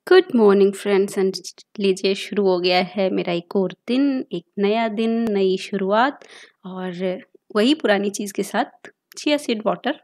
Good morning friends and लीजिए शुरू हो गया है मेरा एक और दिन, एक नया दिन, नई शुरुआत और वही पुरानी चीज़ के साथ चिया सीड वाटर।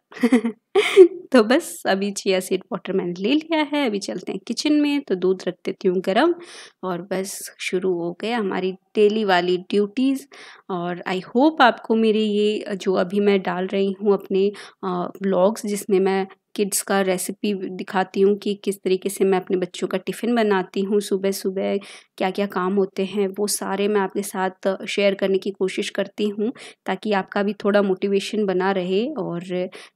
तो बस अभी चिया सीड वाटर मैंने ले लिया है, अभी चलते हैं किचन में तो दूध रख देती हूँ गरम और बस शुरू हो गया हमारी डेली वाली ड्यूटीज़। और आई होप आपको मेरे ये जो अभी मैं डाल रही हूँ अपने व्लॉग्स जिसमें मैं किड्स का रेसिपी दिखाती हूँ कि किस तरीके से मैं अपने बच्चों का टिफ़िन बनाती हूँ, सुबह-सुबह क्या-क्या काम होते हैं, वो सारे मैं आपके साथ शेयर करने की कोशिश करती हूँ, ताकि आपका भी थोड़ा मोटिवेशन बना रहे। और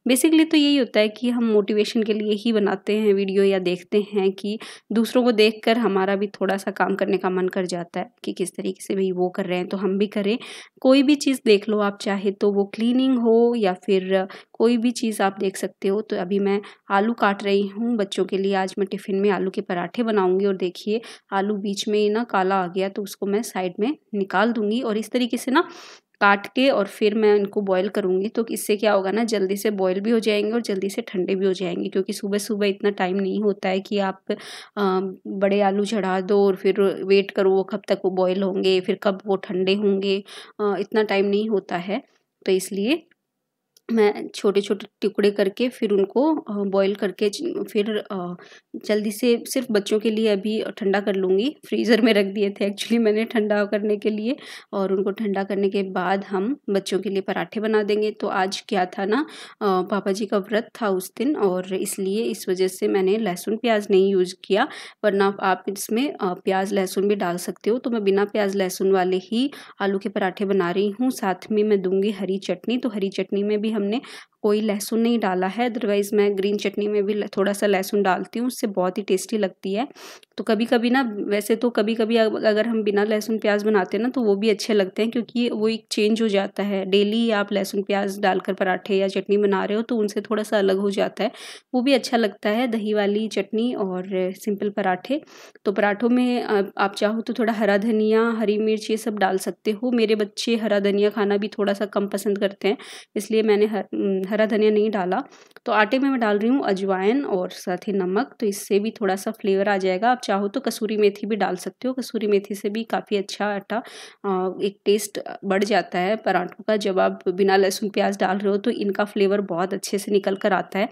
बेसिकली तो यही होता है कि हम मोटिवेशन के लिए ही बनाते हैं वीडियो या देखते हैं कि दूसरों को देखकर हमारा भी थोड़ा-सा काम करने का मन कर जाता है कि किस तरीके से भई वो कर रहे हैं तो हम भी करें। कोई भी चीज़ देख लो आप, चाहे तो वो क्लीनिंग हो या फिर कोई भी चीज़ आप देख सकते हो। तो अभी मैं आलू काट रही हूँ बच्चों के लिए, आज मैं टिफ़िन में आलू के पराठे बनाऊँगी और देखिए आलू बीच में ही ना काला आ गया तो उसको मैं साइड में निकाल दूँगी और इस तरीके से ना काट के और फिर मैं इनको बॉयल करूँगी। तो इससे क्या होगा ना, जल्दी से बॉयल भी हो जाएँगे और जल्दी से ठंडे भी हो जाएँगे, क्योंकि सुबह-सुबह इतना टाइम नहीं होता है कि आप बड़े आलू चढ़ा दो और फिर वेट करो वो कब तक वो बॉयल होंगे, फिर कब वो ठंडे होंगे। इतना टाइम नहीं होता है। तो इसलिए मैं छोटे-छोटे टुकड़े करके फिर उनको बॉयल करके फिर जल्दी से सिर्फ़ बच्चों के लिए अभी ठंडा कर लूँगी। फ्रीज़र में रख दिए थे एक्चुअली मैंने ठंडा करने के लिए, और उनको ठंडा करने के बाद हम बच्चों के लिए पराठे बना देंगे। तो आज क्या था ना, पापा जी का व्रत था उस दिन और इसलिए इस वज़ह से मैंने लहसुन प्याज़ नहीं यूज़ किया, वरना आप इसमें प्याज़ लहसुन भी डाल सकते हो। तो मैं बिना प्याज़ लहसुन वाले ही आलू के पराठे बना रही हूँ। साथ में मैं दूँगी हरी चटनी, तो हरी चटनी में भी हमने कोई लहसुन नहीं डाला है, अदरवाइज़ मैं ग्रीन चटनी में भी थोड़ा-सा लहसुन डालती हूँ, उससे बहुत ही टेस्टी लगती है। तो कभी-कभी ना, वैसे तो कभी-कभी अगर हम बिना लहसुन प्याज़ बनाते हैं ना तो वो भी अच्छे लगते हैं, क्योंकि वो एक चेंज हो जाता है। डेली आप लहसुन प्याज़ डालकर पराठे या चटनी बना रहे हो तो उनसे थोड़ा-सा अलग हो जाता है, वो भी अच्छा लगता है, दही वाली चटनी और सिंपल पराठे। तो पराठों में आप चाहो तो थोड़ा हरा धनिया, हरी मिर्च ये सब डाल सकते हो। मेरे बच्चे हरा धनिया खाना भी थोड़ा-सा कम पसंद करते हैं, इसलिए मैंने हरा धनिया नहीं डाला। तो आटे में मैं डाल रही हूँ अजवाइन और साथ ही नमक, तो इससे भी थोड़ा-सा फ्लेवर आ जाएगा। आप चाहो तो कसूरी मेथी भी डाल सकते हो, कसूरी मेथी से भी काफ़ी अच्छा आटा एक टेस्ट बढ़ जाता है पराठों का। जब आप बिना लहसुन प्याज़ डाल रहे हो तो इनका फ्लेवर बहुत अच्छे से निकल कर आता है।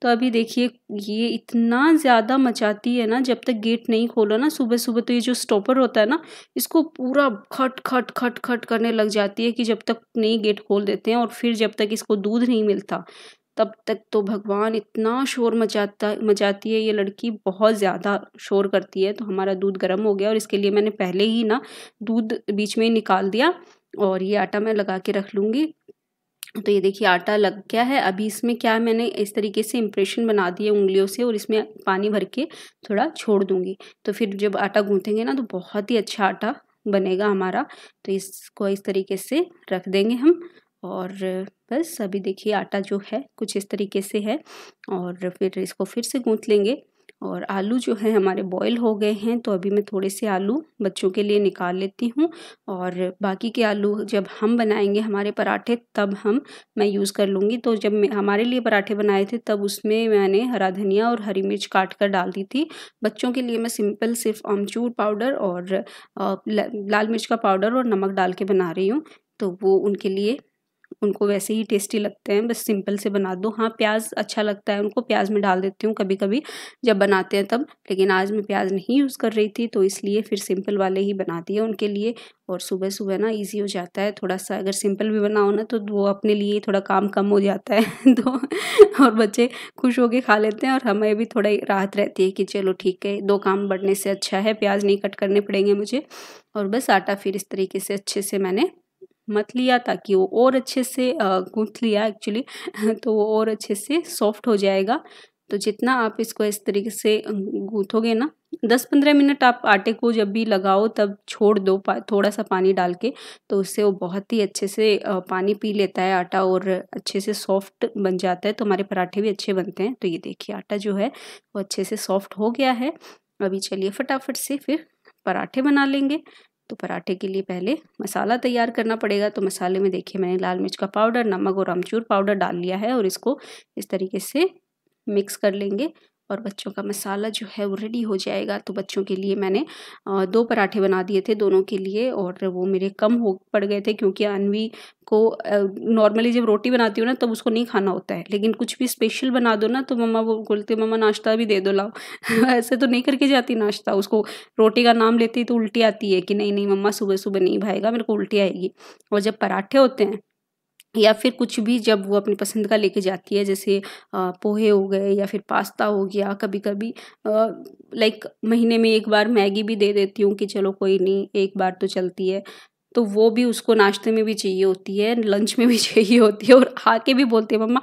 तो अभी देखिए ये इतना ज़्यादा मचाती है ना, जब तक गेट नहीं खोलो ना सुबह-सुबह, तो ये जो स्टॉपर होता है ना, इसको पूरा खट, खट, खट, खट करने लग जाती है कि जब तक नहीं गेट खोल देते हैं, और फिर जब तक इसको दूध नहीं मिलता, तब तक तो भगवान इतना शोर मचाती है ये लड़की, बहुत ज़्यादा शोर करती है। तो हमारा दूध गर्म हो गया और इसके लिए मैंने पहले ही ना दूध बीच में ही निकाल दिया और ये आटा मैं लगा के रख लूँगी। तो ये देखिए आटा लग गया है। अभी इसमें क्या है, मैंने इस तरीके से इम्प्रेशन बना दिए उँगलियों से और इसमें पानी भर के थोड़ा छोड़ दूँगी। तो फिर जब आटा गूँथेंगे ना तो बहुत ही अच्छा आटा बनेगा हमारा। तो इसको इस तरीके से रख देंगे हम, और बस अभी देखिए आटा जो है कुछ इस तरीके से है, और फिर इसको फिर से गूँथ लेंगे। और आलू जो है हमारे बॉयल हो गए हैं, तो अभी मैं थोड़े से आलू बच्चों के लिए निकाल लेती हूँ, और बाकी के आलू जब हम बनाएँगे हमारे पराठे तब मैं यूज़ कर लूँगी। तो जब मैं हमारे लिए पराठे बनाए थे तब उसमें मैंने हरा धनिया और हरी मिर्च काट कर डाल दी थी। बच्चों के लिए मैं सिंपल सिर्फ़ अमचूर पाउडर और लाल मिर्च का पाउडर और नमक डाल के बना रही हूँ। तो वो उनके लिए, उनको वैसे ही टेस्टी लगते हैं, बस सिंपल से बना दो। हाँ, प्याज़ अच्छा लगता है उनको, प्याज़ मैं डाल देती हूँ कभी-कभी जब बनाते हैं तब, लेकिन आज मैं प्याज़ नहीं यूज़ कर रही थी तो इसलिए फिर सिंपल वाले ही बना दिए उनके लिए। और सुबह-सुबह ना ईज़ी हो जाता है थोड़ा-सा, अगर सिंपल भी बनाओ ना तो वो अपने लिए थोड़ा काम कम हो जाता है। तो और बच्चे खुश होके खा लेते हैं और हमें भी थोड़ा राहत रहती है कि चलो ठीक है, 2 काम बढ़ने से अच्छा है, प्याज़ नहीं कट करने पड़ेंगे मुझे। और बस आटा फिर इस तरीके से अच्छे से मैंने मथ लिया ताकि वो और अच्छे से गूँथ लिया एक्चुअली। तो वो और अच्छे से सॉफ्ट हो जाएगा। तो जितना आप इसको इस तरीके से गूँथोगे ना, 10-15 मिनट आप आटे को जब भी लगाओ तब छोड़ दो थोड़ा-सा पानी डाल के, तो उससे वो बहुत ही अच्छे से पानी पी लेता है आटा और अच्छे से सॉफ्ट बन जाता है, तो हमारे पराठे भी अच्छे बनते हैं। तो ये देखिए आटा जो है वो अच्छे से सॉफ्ट हो गया है। अभी चलिए फटाफट से फिर पराठे बना लेंगे। तो पराठे के लिए पहले मसाला तैयार करना पड़ेगा। तो मसाले में देखिए मैंने लाल मिर्च का पाउडर, नमक और अमचूर पाउडर डाल लिया है और इसको इस तरीके से मिक्स कर लेंगे। और बच्चों का मसाला जो है वो रेडी हो जाएगा। तो बच्चों के लिए मैंने 2 पराठे बना दिए थे दोनों के लिए, और वो मेरे कम हो पड़ गए थे क्योंकि अन्वी को नॉर्मली जब रोटी बनाती हूँ ना तब उसको नहीं खाना होता है, लेकिन कुछ भी स्पेशल बना दो ना तो मम्मा वो बोलते मम्मा नाश्ता भी दे दो लाओ। ऐसे तो नहीं करके जाती नाश्ता, उसको रोटी का नाम लेती तो उल्टी आती है कि नहीं नहीं मम्मा सुबह सुबह नहीं भाएगा, मेरे को उल्टी आएगी। और जब पराठे होते हैं या फिर कुछ भी जब वो अपनी पसंद का लेके जाती है, जैसे पोहे हो गए या फिर पास्ता हो गया, कभी कभी लाइक महीने में एक बार मैगी भी दे देती हूँ कि चलो कोई नहीं एक बार तो चलती है, तो वो भी उसको नाश्ते में भी चाहिए होती है, लंच में भी चाहिए होती है, और आके भी बोलती है मम्मा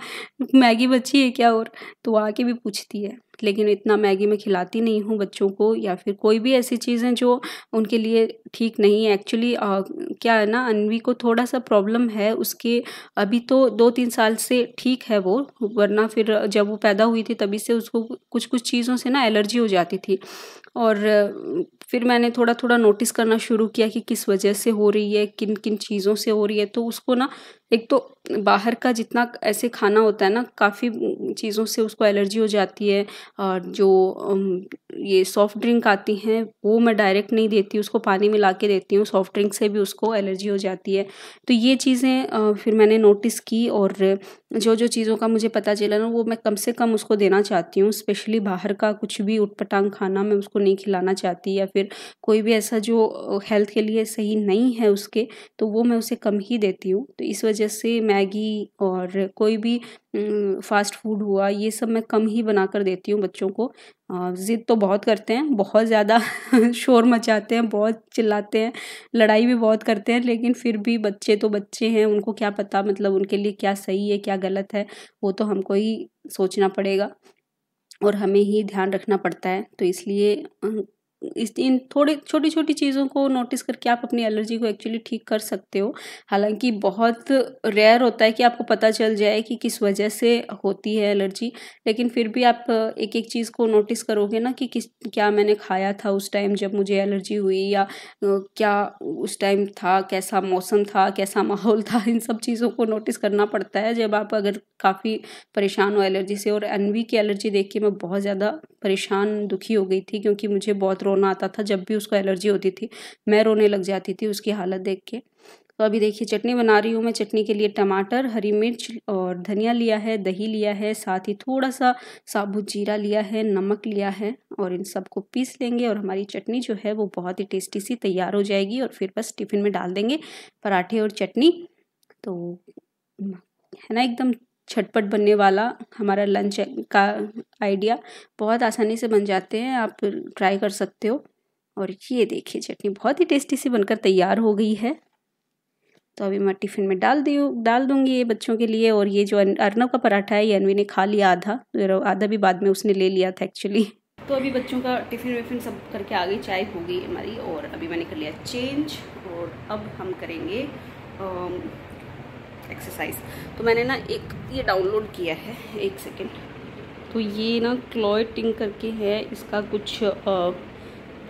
मैगी बची है क्या, और तो आके भी पूछती है। लेकिन इतना मैगी मैं खिलाती नहीं हूँ बच्चों को, या फिर कोई भी ऐसी चीज़ें जो उनके लिए ठीक नहीं है। एक्चुअली क्या है ना, अन्वी को थोड़ा सा प्रॉब्लम है उसके, अभी तो 2-3 साल से ठीक है वो, वरना फिर जब वो पैदा हुई थी तभी से उसको कुछ कुछ चीज़ों से ना एलर्जी हो जाती थी। और फिर मैंने थोड़ा थोड़ा नोटिस करना शुरू किया कि किस वजह से हो रही है, किन किन चीज़ों से हो रही है। तो उसको ना एक तो बाहर का जितना ऐसे खाना होता है ना, काफ़ी चीज़ों से उसको एलर्जी हो जाती है। और जो ये सॉफ्ट ड्रिंक आती हैं वो मैं डायरेक्ट नहीं देती, उसको पानी मिला के देती हूँ, सॉफ्ट ड्रिंक से भी उसको एलर्जी हो जाती है। तो ये चीज़ें फिर मैंने नोटिस की, और जो जो चीज़ों का मुझे पता चला ना वो मैं कम से कम उसको देना चाहती हूँ। स्पेशली बाहर का कुछ भी उटपटांग खाना मैं उसको नहीं खिलाना चाहती, या फिर कोई भी ऐसा जो हेल्थ के लिए सही नहीं है उसके, तो वो मैं उसे कम ही देती हूँ। तो इस वजह से मैगी और कोई भी फास्ट फूड हुआ ये सब मैं कम ही बना कर देती हूँ बच्चों को। ज़िद तो बहुत करते हैं, बहुत ज़्यादा शोर मचाते हैं, बहुत चिल्लाते हैं, लड़ाई भी बहुत करते हैं, लेकिन फिर भी बच्चे तो बच्चे हैं, उनको क्या पता मतलब उनके लिए क्या सही है क्या गलत है, वो तो हमको ही सोचना पड़ेगा और हमें ही ध्यान रखना पड़ता है। तो इसलिए इन थोड़ी छोटी छोटी चीज़ों को नोटिस करके आप अपनी एलर्जी को एक्चुअली ठीक कर सकते हो। हालांकि बहुत रेयर होता है कि आपको पता चल जाए कि किस वजह से होती है एलर्जी, लेकिन फिर भी आप एक एक चीज़ को नोटिस करोगे ना कि क्या मैंने खाया था उस टाइम जब मुझे एलर्जी हुई, या क्या उस टाइम था, कैसा मौसम था, कैसा माहौल था। इन सब चीज़ों को नोटिस करना पड़ता है जब आप अगर काफ़ी परेशान हो एलर्जी से। और अन्वी की एलर्जी देख के मैं बहुत ज़्यादा परेशान दुखी हो गई थी, क्योंकि मुझे बहुत रोना आता था जब भी उसको एलर्जी होती थी, मैं रोने लग जाती थी उसकी हालत देख के। तो अभी देखिए चटनी बना रही हूँ मैं। चटनी के लिए टमाटर, हरी मिर्च और धनिया लिया है, दही लिया है, साथ ही थोड़ा सा साबुत जीरा लिया है, नमक लिया है, और इन सबको पीस लेंगे और हमारी चटनी जो है वो बहुत ही टेस्टी सी तैयार हो जाएगी। और फिर बस टिफ़िन में डाल देंगे पराठे और चटनी। तो है ना एकदम झटपट बनने वाला हमारा लंच का आइडिया, बहुत आसानी से बन जाते हैं, आप ट्राई कर सकते हो। और ये देखिए चटनी बहुत ही टेस्टी सी बनकर तैयार हो गई है। तो अभी मैं टिफ़िन में डाल दूँगी ये बच्चों के लिए। और ये जो अर्नव का पराठा है ये अन्वी ने खा लिया आधा, आधा भी बाद में उसने ले लिया था एक्चुअली। तो अभी बच्चों का टिफ़िन विफ़िन सब करके आ गई, चाय हो गई हमारी, और अभी मैंने कर लिया चेंज। और अब हम करेंगे एक्सरसाइज। तो मैंने ना एक ये डाउनलोड किया है, एक सेकेंड। तो ये ना क्लोएटिंग करके है, इसका कुछ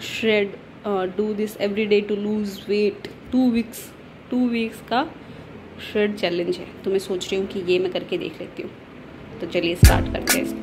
shred do this every day to lose weight 2 weeks का श्रेड चैलेंज है। तो मैं सोच रही हूँ कि ये मैं करके देख लेती हूँ। तो चलिए स्टार्ट करते हैं इसको।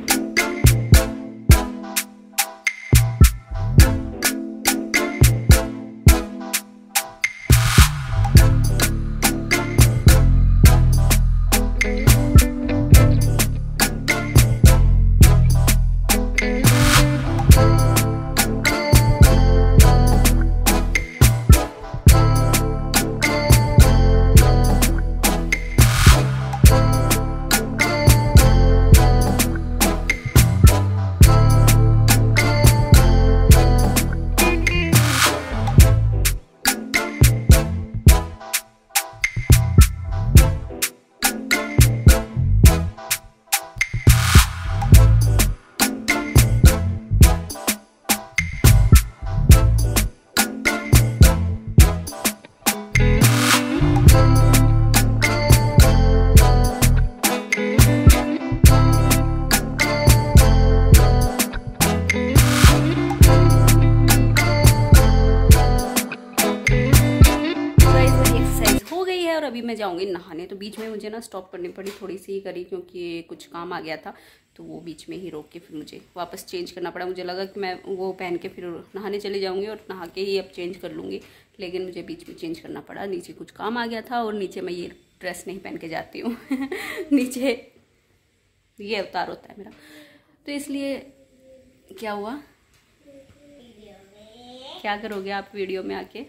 अभी मैं जाऊँगी नहाने। तो बीच में मुझे ना स्टॉप करनी पड़ी, थोड़ी सी ही करी क्योंकि कुछ काम आ गया था, तो वो बीच में ही रोक के फिर मुझे वापस चेंज करना पड़ा। मुझे लगा कि मैं वो पहन के फिर नहाने चले जाऊँगी और नहा के ही अब चेंज कर लूँगी, लेकिन मुझे बीच में चेंज करना पड़ा। नीचे कुछ काम आ गया था और नीचे मैं ये ड्रेस नहीं पहन के जाती हूँ नीचे ये अवतार होता है मेरा, तो इसलिए क्या हुआ, क्या करोगे आप वीडियो में आके?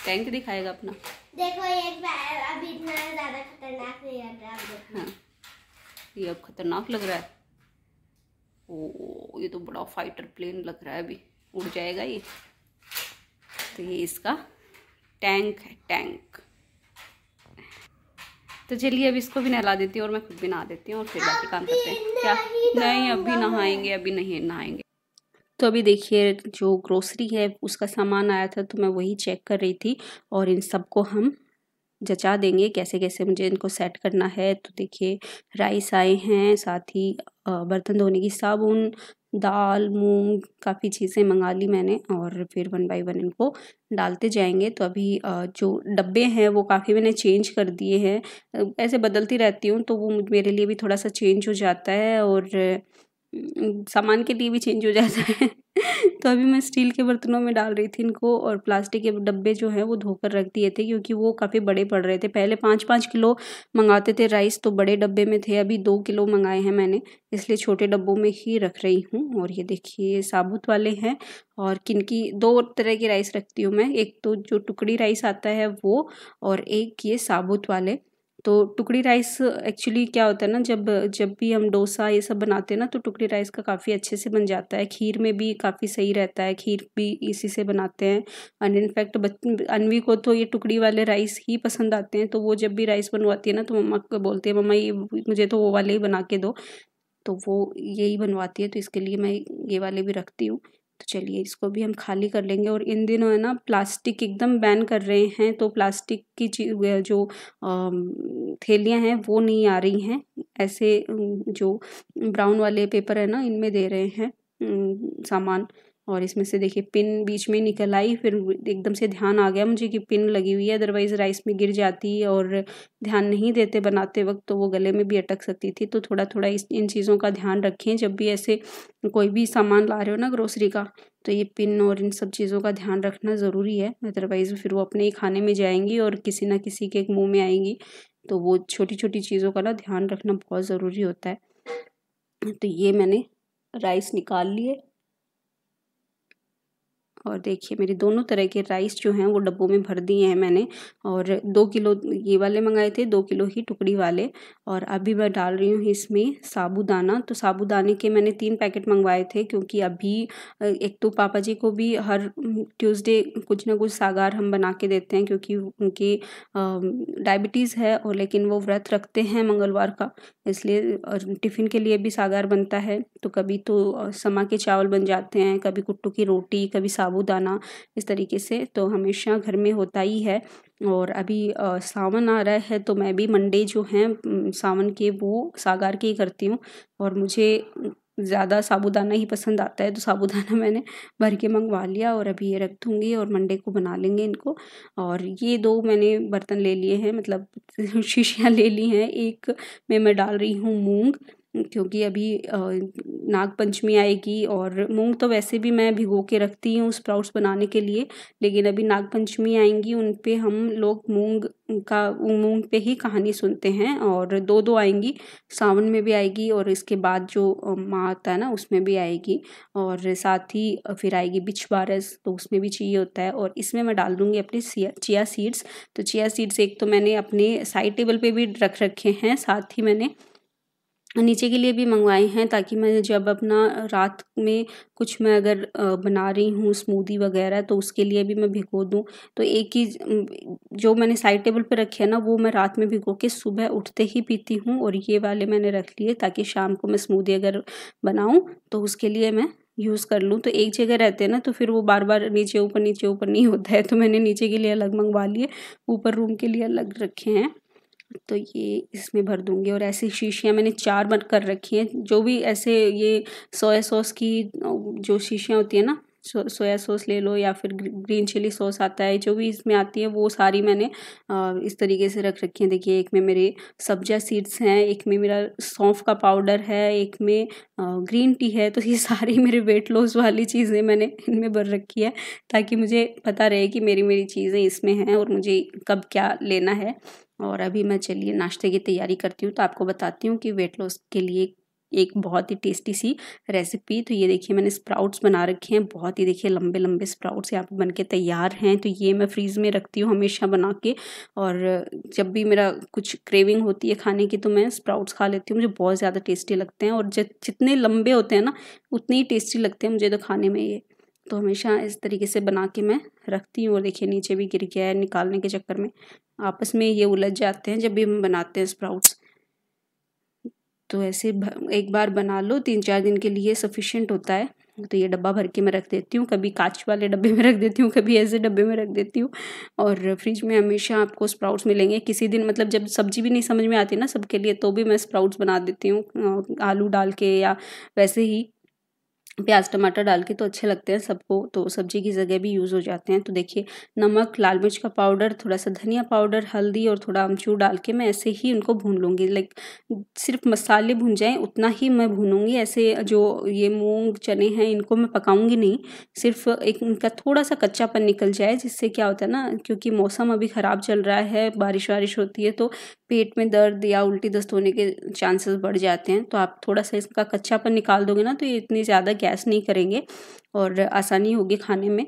टैंक दिखाएगा अपना। देखो ये अभी इतना ज्यादा खतरनाक नहीं लग रहा है। हाँ, ये अब खतरनाक लग रहा है। ओ, ये तो बड़ा फाइटर प्लेन लग रहा है, अभी उड़ जाएगा ये। तो ये इसका टैंक है, टैंक। तो चलिए अब इसको भी नहला देती हूँ और मैं खुद भी नहा देती हूँ और फिर बाकी काम करते हैं। क्या नहीं, अभी नहाएंगे, अभी नहीं नहाएंगे। तो अभी देखिए जो ग्रोसरी है उसका सामान आया था, तो मैं वही चेक कर रही थी और इन सबको हम जचा देंगे कैसे कैसे मुझे इनको सेट करना है। तो देखिए राइस आए हैं, साथ ही बर्तन धोने की साबुन, दाल, मूंग, काफ़ी चीज़ें मंगा ली मैंने और फिर 1 बाय 1 इनको डालते जाएंगे। तो अभी जो डब्बे हैं वो काफ़ी मैंने चेंज कर दिए हैं, ऐसे बदलती रहती हूँ तो वो मेरे लिए भी थोड़ा सा चेंज हो जाता है और सामान के लिए भी चेंज हो जाता है तो अभी मैं स्टील के बर्तनों में डाल रही थी इनको और प्लास्टिक के डब्बे जो हैं वो धोकर रख दिए थे क्योंकि वो काफ़ी बड़े पड़ रहे थे। पहले 5-5 किलो मंगाते थे राइस, तो बड़े डब्बे में थे, अभी 2 किलो मंगाए हैं मैंने, इसलिए छोटे डब्बों में ही रख रही हूँ। और ये देखिए साबुत वाले हैं और किनकी 2 तरह की राइस रखती हूँ मैं, एक तो जो टुकड़ी राइस आता है वो, और एक ये साबुत वाले। तो टुकड़ी राइस एक्चुअली क्या होता है ना, जब भी हम डोसा ये सब बनाते हैं ना तो टुकड़ी राइस का काफ़ी अच्छे से बन जाता है, खीर में भी काफ़ी सही रहता है, खीर भी इसी से बनाते हैं। एंड इनफैक्ट अन्वी को तो ये टुकड़ी वाले राइस ही पसंद आते हैं, तो वो जब भी राइस बनवाती है ना तो मम्मा को बोलती है मम्मा ये मुझे तो वो वाले ही बना के दो, तो वो यही बनवाती है, तो इसके लिए मैं ये वाले भी रखती हूँ। तो चलिए इसको भी हम खाली कर लेंगे। और इन दिनों है ना प्लास्टिक एकदम बैन कर रहे हैं, तो प्लास्टिक की जो थैलियाँ हैं वो नहीं आ रही हैं, ऐसे जो ब्राउन वाले पेपर है ना इनमें दे रहे हैं सामान। और इसमें से देखिए पिन बीच में निकल आई, फिर एकदम से ध्यान आ गया मुझे कि पिन लगी हुई है, अदरवाइज़ राइस में गिर जाती और ध्यान नहीं देते बनाते वक्त तो वो गले में भी अटक सकती थी। तो थोड़ा थोड़ा इन चीज़ों का ध्यान रखें जब भी ऐसे कोई भी सामान ला रहे हो ना ग्रोसरी का, तो ये पिन और इन सब चीज़ों का ध्यान रखना ज़रूरी है, अदरवाइज़ फिर वो अपने ही खाने में जाएंगी और किसी ना किसी के मुँह में आएंगी। तो वो छोटी छोटी चीज़ों का ना ध्यान रखना बहुत ज़रूरी होता है। तो ये मैंने राइस निकाल लिए और देखिए मेरे दोनों तरह के राइस जो हैं वो डब्बों में भर दिए हैं मैंने, और 2 किलो ये वाले मंगाए थे, 2 किलो ही टुकड़ी वाले। और अभी मैं डाल रही हूँ इसमें साबूदाना। तो साबूदाने के मैंने 3 पैकेट मंगवाए थे क्योंकि अभी एक तो पापा जी को भी हर ट्यूसडे कुछ ना कुछ सागार हम बना के देते हैं क्योंकि उनकी डायबिटीज़ है, और लेकिन वो व्रत रखते हैं मंगलवार का, इसलिए टिफ़िन के लिए भी सागार बनता है। तो कभी तो समा के चावल बन जाते हैं, कभी कुट्टू की रोटी, कभी साबूदाना, इस तरीके से तो हमेशा घर में होता ही है। और अभी सावन आ रहा है तो मैं भी मंडे जो हैं सावन के वो सागार के ही करती हूँ, और मुझे ज़्यादा साबूदाना ही पसंद आता है, तो साबूदाना मैंने भर के मंगवा लिया और अभी ये रख दूँगी और मंडे को बना लेंगे इनको। और ये 2 मैंने बर्तन ले लिए हैं, मतलब शीशियाँ ले ली हैं। एक में मैं डाल रही हूँ मूँग, क्योंकि अभी नाग पंचमी आएगी और मूँग तो वैसे भी मैं भिगो के रखती हूँ स्प्राउट्स बनाने के लिए, लेकिन अभी नाग पंचमी आएंगी उन पे हम लोग मूँग पे ही कहानी सुनते हैं, और 2-2 आएंगी, सावन में भी आएगी और इसके बाद जो माह आता है ना उसमें भी आएगी, और साथ ही फिर आएगी बिच बारस, तो उसमें भी चाहिए होता है। और इसमें मैं डाल दूँगी अपने चिया सीड्स। तो चिया सीड्स एक तो मैंने अपने साइड टेबल पे भी रख रखे हैं, साथ ही मैंने नीचे के लिए भी मंगवाए हैं, ताकि मैं जब अपना रात में कुछ मैं अगर बना रही हूँ स्मूदी वगैरह तो उसके लिए भी मैं भिगो दूँ। तो एक ही जो मैंने साइड टेबल पे रखे हैं ना वो मैं रात में भिगो के सुबह उठते ही पीती हूँ, और ये वाले मैंने रख लिए ताकि शाम को मैं स्मूदी अगर बनाऊँ तो उसके लिए मैं यूज़ कर लूँ। तो एक जगह रहते हैं ना तो फिर वो बार-बार नीचे ऊपर नहीं होता है, तो मैंने नीचे के लिए अलग मंगवा लिए, ऊपर रूम के लिए अलग रखे हैं। तो ये इसमें भर दूँगी। और ऐसी शीशियाँ मैंने 4 बंद कर रखी हैं, जो भी ऐसे ये सोया सॉस की जो शीशियाँ होती हैं ना सोया सॉस ले लो या फिर ग्रीन चिली सॉस आता है, जो भी इसमें आती है वो सारी मैंने इस तरीके से रख रखी है। देखिए एक में मेरे सब्जा सीड्स हैं, एक में मेरा सौंफ का पाउडर है, एक में ग्रीन टी है। तो ये सारी मेरे वेट लॉस वाली चीज़ें मैंने इनमें भर रखी है, ताकि मुझे पता रहे कि मेरी चीज़ें इसमें हैं और मुझे कब क्या लेना है। और अभी मैं चलिए नाश्ते की तैयारी करती हूँ, तो आपको बताती हूँ कि वेट लॉस के लिए एक बहुत ही टेस्टी सी रेसिपी। तो ये देखिए मैंने स्प्राउट्स बना रखे हैं, बहुत ही देखिए लंबे लंबे स्प्राउट्स यहाँ पे बन के तैयार हैं। तो ये मैं फ्रीज़ में रखती हूँ हमेशा बना के, और जब भी मेरा कुछ क्रेविंग होती है खाने की तो मैं स्प्राउट्स खा लेती हूँ। मुझे बहुत ज़्यादा टेस्टी लगते हैं, और जितने लंबे होते हैं ना उतने ही टेस्टी लगते हैं मुझे तो खाने में ये। तो हमेशा इस तरीके से बना के मैं रखती हूँ। और देखिए नीचे भी गिर गया है, निकालने के चक्कर में आपस में ये उलझ जाते हैं जब भी हम बनाते हैं स्प्राउट्स। तो ऐसे एक बार बना लो, 3-4 दिन के लिए सफिशिएंट होता है। तो ये डब्बा भर के मैं रख देती हूँ, कभी कांच वाले डब्बे में रख देती हूँ, कभी ऐसे डब्बे में रख देती हूँ। और फ्रिज में हमेशा आपको स्प्राउट्स मिलेंगे। किसी दिन मतलब जब सब्जी भी नहीं समझ में आती ना सबके लिए, तो भी मैं स्प्राउट्स बना देती हूँ आलू डाल के, या वैसे ही प्याज टमाटर डाल के, तो अच्छे लगते हैं सबको, तो सब्जी की जगह भी यूज़ हो जाते हैं। तो देखिए नमक, लाल मिर्च का पाउडर, थोड़ा सा धनिया पाउडर, हल्दी और थोड़ा अमचूर डाल के मैं ऐसे ही उनको भून लूँगी। लाइक सिर्फ मसाले भून जाएं उतना ही मैं भूनूंगी। ऐसे जो ये मूंग चने हैं इनको मैं पकाऊंगी नहीं, सिर्फ एक इनका थोड़ा सा कच्चापन निकल जाए। जिससे क्या होता है ना, क्योंकि मौसम अभी ख़राब चल रहा है, बारिश वारिश होती है, तो पेट में दर्द या उल्टी दस्त होने के चांसेस बढ़ जाते हैं। तो आप थोड़ा सा इसका कच्चापन निकाल दोगे ना, तो ये इतनी ज़्यादा गैस नहीं करेंगे और आसानी होगी खाने में।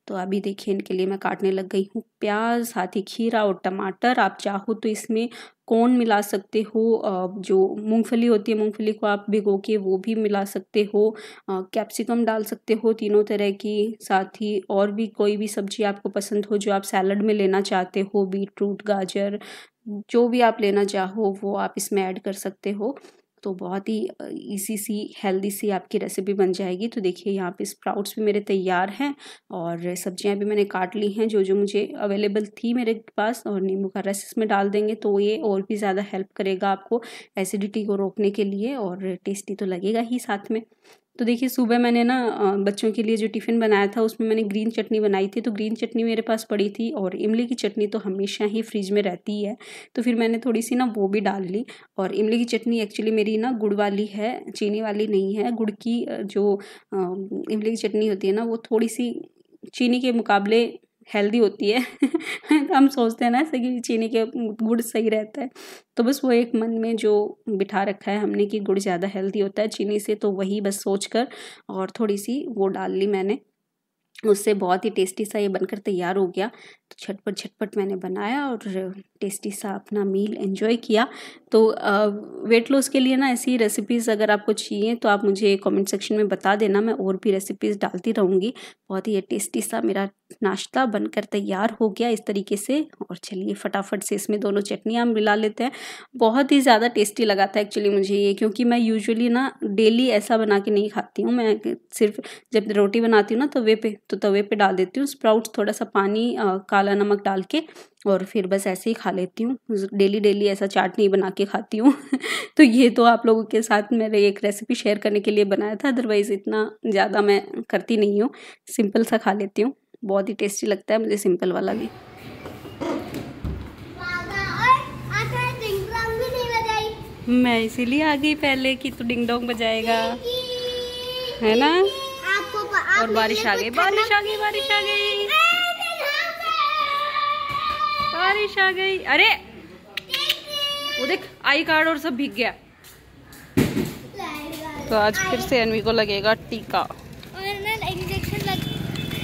तो अभी देखिए इनके लिए मैं काटने लग गई हूँ प्याज, साथ ही खीरा और टमाटर। आप चाहो तो इसमें कॉर्न मिला सकते हो, जो मूंगफली होती है मूंगफली को आप भिगो के वो भी मिला सकते हो, कैप्सिकम डाल सकते हो तीनों तरह की। साथ ही और भी कोई भी सब्जी आपको पसंद हो जो आप सैलड में लेना चाहते हो, बीटरूट, गाजर, जो भी आप लेना चाहो वो आप इसमें ऐड कर सकते हो। तो बहुत ही इजी सी हेल्दी सी आपकी रेसिपी बन जाएगी। तो देखिए यहाँ पे स्प्राउट्स भी मेरे तैयार हैं, और सब्जियां भी मैंने काट ली हैं जो जो मुझे अवेलेबल थी मेरे पास। और नींबू का रस इसमें डाल देंगे तो ये और भी ज़्यादा हेल्प करेगा आपको एसिडिटी को रोकने के लिए, और टेस्टी तो लगेगा ही साथ में। तो देखिए सुबह मैंने ना बच्चों के लिए जो टिफ़िन बनाया था उसमें मैंने ग्रीन चटनी बनाई थी। तो ग्रीन चटनी मेरे पास पड़ी थी, और इमली की चटनी तो हमेशा ही फ्रिज में रहती है, तो फिर मैंने थोड़ी सी ना वो भी डाल ली। और इमली की चटनी एक्चुअली मेरी ना गुड़ वाली है, चीनी वाली नहीं है। गुड़ की जो इमली की चटनी होती है ना वो थोड़ी सी चीनी के मुकाबले हेल्दी होती है। हम सोचते हैं ना ऐसे कि चीनी के गुड़ सही रहता है, तो बस वो एक मन में जो बिठा रखा है हमने कि गुड़ ज़्यादा हेल्दी होता है चीनी से, तो वही बस सोचकर और थोड़ी सी वो डाल ली मैंने। उससे बहुत ही टेस्टी सा ये बनकर तैयार हो गया। तो झटपट झटपट मैंने बनाया और टेस्टी सा अपना मील एंजॉय किया। तो वेट लॉस के लिए ना ऐसी रेसिपीज़ अगर आपको चाहिए तो आप मुझे कमेंट सेक्शन में बता देना, मैं और भी रेसिपीज़ डालती रहूँगी। बहुत ही टेस्टी सा मेरा नाश्ता बनकर तैयार हो गया इस तरीके से। और चलिए फटाफट से इसमें दोनों चटनियाँ मिला लेते हैं। बहुत ही ज़्यादा टेस्टी लगा था एक्चुअली मुझे ये, क्योंकि मैं यूजुअली ना डेली ऐसा बना के नहीं खाती हूँ। मैं सिर्फ जब रोटी बनाती हूँ ना तवे पे डाल देती हूँ स्प्राउट्स, थोड़ा सा पानी काला नमक डाल के, और फिर बस ऐसे ही खा लेती हूँ। डेली ऐसा चाट नहीं बना के खाती हूँ। तो ये तो आप लोगों के साथ मेरे एक रेसिपी शेयर करने के लिए बनाया था, अदरवाइज़ इतना ज़्यादा मैं करती नहीं हूँ, सिंपल सा खा लेती हूँ। बहुत ही टेस्टी लगता है मुझे सिंपल वाला भी। मैं इसीलिए आ गई पहले कि तू डिंग डोंग बजाएगा, है ना। और बारिश आ गई, बारिश आ गई, बारिश आ गई, बारिश आ गई। अरे वो देख आई कार्ड और सब भीग गया। तो आज फिर से अनवी को लगेगा टीका, और ना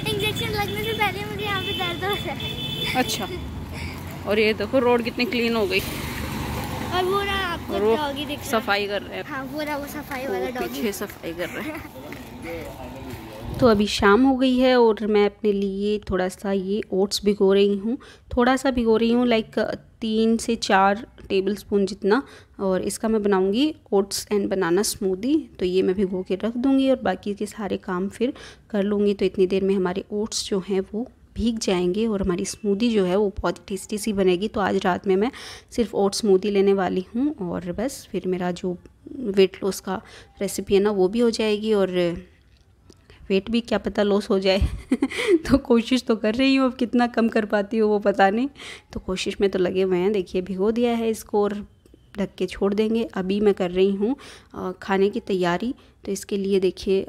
इंजेक्शन लगने से पहले मुझे यहाँ पे दर्द हो रहा है। अच्छा, और ये देखो रोड कितनी क्लीन हो गई, और वो ना आपको डॉगी दिख रहा है, सफाई कर रहे हैं। हाँ वो सफाई वाला डॉगी पीछे सफाई कर रहे हैं। तो अभी शाम हो गई है और मैं अपने लिए थोड़ा सा ये ओट्स भिगो रही हूँ, थोड़ा सा भिगो रही हूँ, लाइक 3 से 4 टेबलस्पून जितना। और इसका मैं बनाऊँगी ओट्स एंड बनाना स्मूदी। तो ये मैं भिगो के रख दूँगी और बाकी के सारे काम फिर कर लूँगी। तो इतनी देर में हमारे ओट्स जो हैं वो भीग जाएंगे और हमारी स्मूदी जो है वो बहुत टेस्टी सी बनेगी। तो आज रात में मैं सिर्फ ओट स्मूदी लेने वाली हूँ, और बस फिर मेरा जो वेट लॉस का रेसिपी है ना वो भी हो जाएगी, और वेट भी क्या पता लॉस हो जाए तो कोशिश तो कर रही हूँ, अब कितना कम कर पाती हूँ वो पता नहीं, तो कोशिश में तो लगे हुए हैं। देखिए भिगो दिया है इसको और ढक के छोड़ देंगे। अभी मैं कर रही हूँ खाने की तैयारी, तो इसके लिए देखिए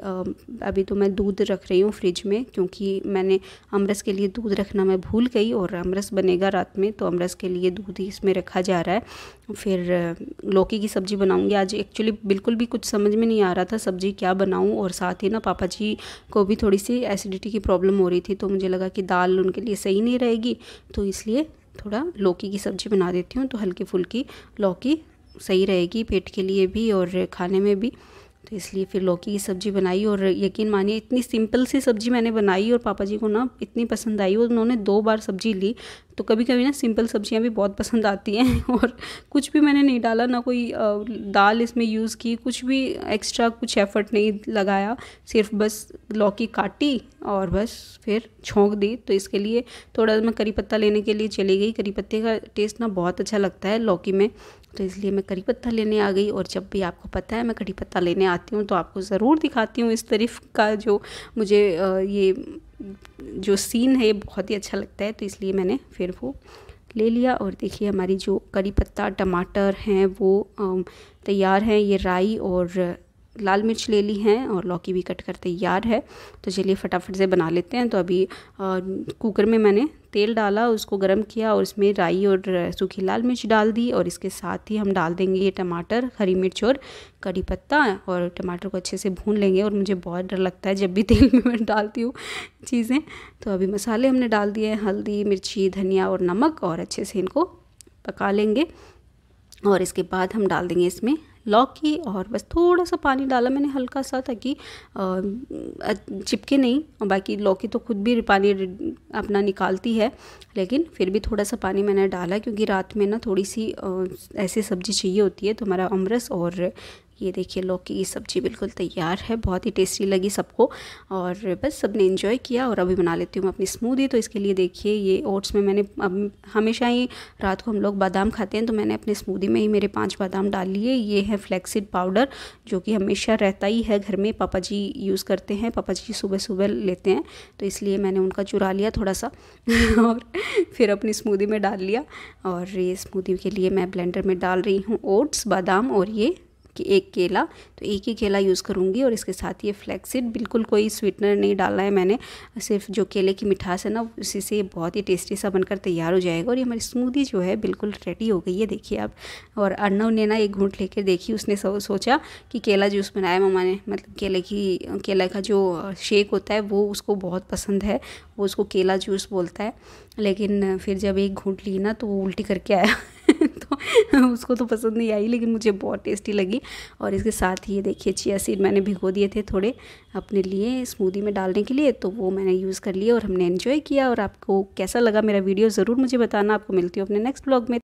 अभी तो मैं दूध रख रही हूँ फ्रिज में, क्योंकि मैंने अमरस के लिए दूध रखना मैं भूल गई और अमरस बनेगा रात में, तो अमरस के लिए दूध ही इसमें रखा जा रहा है। फिर लौकी की सब्ज़ी बनाऊँगी आज। एक्चुअली बिल्कुल भी कुछ समझ में नहीं आ रहा था सब्ज़ी क्या बनाऊँ, और साथ ही ना पापा जी को भी थोड़ी सी एसिडिटी की प्रॉब्लम हो रही थी, तो मुझे लगा कि दाल उनके लिए सही नहीं रहेगी, तो इसलिए थोड़ा लौकी की सब्ज़ी बना देती हूँ। तो हल्की फुल्की लौकी सही रहेगी पेट के लिए भी और खाने में भी, तो इसलिए फिर लौकी की सब्ज़ी बनाई। और यकीन मानिए इतनी सिंपल सी सब्ज़ी मैंने बनाई और पापा जी को ना इतनी पसंद आई, और उन्होंने 2 बार सब्ज़ी ली। तो कभी कभी ना सिंपल सब्जियां भी बहुत पसंद आती हैं और कुछ भी मैंने नहीं डाला, ना कोई दाल इसमें यूज़ की, कुछ भी एक्स्ट्रा कुछ एफर्ट नहीं लगाया, सिर्फ बस लौकी काटी और बस फिर छोंक दी। तो इसके लिए थोड़ा मैं करी पत्ता लेने के लिए चली गई। करी पत्ते का टेस्ट ना बहुत अच्छा लगता है लौकी में, तो इसलिए मैं करी पत्ता लेने आ गई। और जब भी आपको पता है मैं करी पत्ता लेने आती हूँ तो आपको ज़रूर दिखाती हूँ इस तारीफ़ का, जो मुझे ये जो सीन है ये बहुत ही अच्छा लगता है, तो इसलिए मैंने फिर वो ले लिया। और देखिए हमारी जो करी पत्ता टमाटर हैं वो तैयार हैं। ये राई और लाल मिर्च ले ली हैं और लौकी भी कट कर तैयार है। तो चलिए फटाफट से बना लेते हैं। तो अभी कुकर में मैंने तेल डाला, उसको गर्म किया और इसमें राई और सूखी लाल मिर्च डाल दी, और इसके साथ ही हम डाल देंगे ये टमाटर, हरी मिर्च और करी पत्ता, और टमाटर को अच्छे से भून लेंगे। और मुझे बहुत डर लगता है जब भी तेल में मैं डालती हूँ चीज़ें। तो अभी मसाले हमने डाल दिए हैं, हल्दी, मिर्ची, धनिया और नमक, और अच्छे से इनको पका लेंगे। और इसके बाद हम डाल देंगे इसमें लौकी, और बस थोड़ा सा पानी डाला मैंने हल्का सा, ताकि चिपके नहीं। और बाकी लौकी तो खुद भी पानी अपना निकालती है, लेकिन फिर भी थोड़ा सा पानी मैंने डाला, क्योंकि रात में ना थोड़ी सी ऐसी सब्ज़ी चाहिए होती है। तो हमारा अमरस और ये देखिए लौकी की सब्ज़ी बिल्कुल तैयार है, बहुत ही टेस्टी लगी सबको, और बस सबने एंजॉय किया। और अभी बना लेती हूँ मैं अपनी स्मूदी। तो इसके लिए देखिए ये ओट्स में मैंने हमेशा ही रात को हम लोग बादाम खाते हैं, तो मैंने अपने स्मूदी में ही मेरे 5 बादाम डाल लिए। ये है फ्लैक्सीड पाउडर, जो कि हमेशा रहता ही है घर में, पापा जी यूज़ करते हैं, पापा जी सुबह सुबह लेते हैं, तो इसलिए मैंने उनका चुरा लिया थोड़ा सा और फिर अपनी स्मूदी में डाल लिया। और ये स्मूदी के लिए मैं ब्लेंडर में डाल रही हूँ ओट्स, बादाम और ये कि एक केला, तो एक ही केला यूज़ करूँगी। और इसके साथ ये फ्लैक्सीड, बिल्कुल कोई स्वीटनर नहीं डाला है मैंने, सिर्फ जो केले की मिठास है ना उसी से बहुत ही टेस्टी सा बनकर तैयार हो जाएगा। और ये हमारी स्मूदी जो है बिल्कुल रेडी हो गई है, देखिए आप। और अर्नव ने ना एक घूंट लेकर देखी, उसने सोचा कि केला जूस बनाया मम्मा ने, मतलब केला का जो शेक होता है वो उसको बहुत पसंद है, वो उसको केला जूस बोलता है। लेकिन फिर जब एक घूंट ली ना तो वो उल्टी करके आया तो उसको तो पसंद नहीं आई, लेकिन मुझे बहुत टेस्टी लगी। और इसके साथ ही ये देखिए चिया सीड मैंने भिगो दिए थे थोड़े अपने लिए स्मूदी में डालने के लिए, तो वो मैंने यूज़ कर लिया और हमने एंजॉय किया। और आपको कैसा लगा मेरा वीडियो ज़रूर मुझे बताना। आपको मिलती हूँ अपने नेक्स्ट ब्लॉग में।